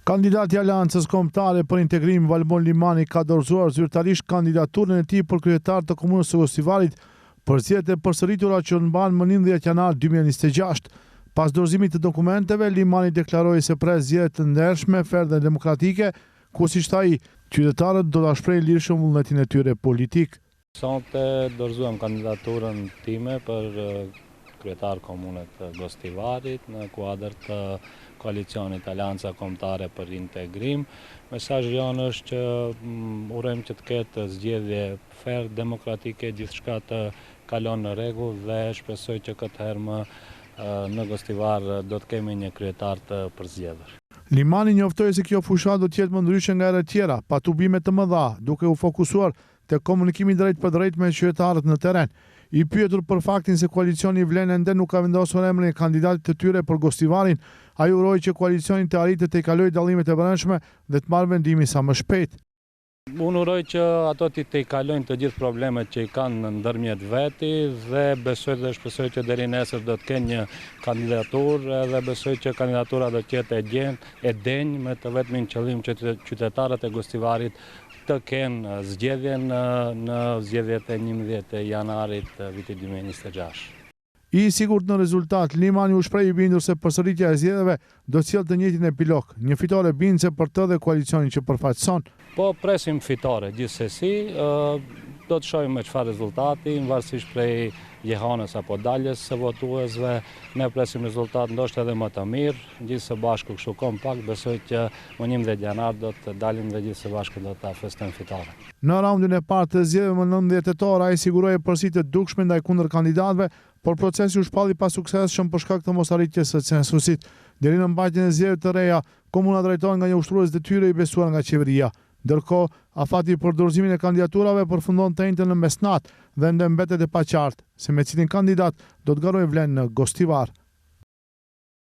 Kandidati i Aleancës Kombëtare për Integrim Valmon Limani ka dorëzuar zyrtarisht kandidaturën e tij për kryetar të komunës së Gostivarit për zgjedhjet e përsëritura që mbahen më 19 janar 2026. Pas dorëzimit të dokumenteve, Limani deklaroi se pres zgjedhje të ndershme, fair dhe demokratike, ku siç tha ai, qytetarët do ta shprehin lirshëm vullnetin e tyre politik. Sonte dorëzuam kandidaturën time për kryetar komunët të Gostivarit në kuadër të koalicionit Aleanca Kombëtare për Integrim. Mesazhi jonë është që urojmë që të ketë zgjedhje fair, demokratike, gjithçka të kalon në rregull dhe shpresoj që këtë herë më në Gostivar do të kemi një kryetar të përzgjedhur. Limani njoftoi se kjo fushat do të jetë më ndryshe nga herët tjera, pa tubime të mëdha, duke u fokusuar te komunikimi drejt për drejt me qytetarët në terren. I pyetur për faktin se koalicioni i Vlen ende nuk ka vendosur emrin e kandidatit të tyre për Gostivarin, ai uroi që koalicioni të arritë të kalojë dallimet e brendshme dhe të marrë vendimin sa më shpejt. Unë uroj që ato të kalojnë të gjithë problemet që i kanë ndërmjet veti dhe besoj dhe shpresoj që deri nesër do të kenë një kandidaturë dhe besoj që kandidatura do të jetë e denjë me të vetmin qëllim që qytetarët e Gostivarit të kenë zgjedhje në zgjedhjet e 11 janarit vitit 2026. I sigurt në rezultat, Limani u shpreh i bindur se përsëritja e zgjedhjeve do të sjellë të njëjtin epilog, një fitore bindse për të dhe koalicionin që përfaqëson. Po presim fitore gjithsesi, do të shohim me çfarë rezultati, varësisht prej jehanës apo daljes së votuesve, ne presim rezultat ndoshta edhe më të mirë, gjithë së bashku kështu kompakt, besoj që më 11 janar do të dalim dhe gjithë së bashku do ta festojmë fitoren. Në raundin e parë të zgjedhjeve më 19 tetor, ai siguroi përgjigje të dukshme ndaj kundër kandidatëve, por procesi u shpalli pa suksesshëm për shkak të mosarritjes së censusit. Deri në mbajtjen e zgjedhjeve të reja, komuna drejtohen nga një ushtrues detyre i besuar nga qeveria. Ndërkohë, afati për dorëzimin e kandidaturave përfundon të njëjtën në mesnatë dhe ende mbetet e paqartë se me cilin kandidat do të garojë Vlen në Gostivar.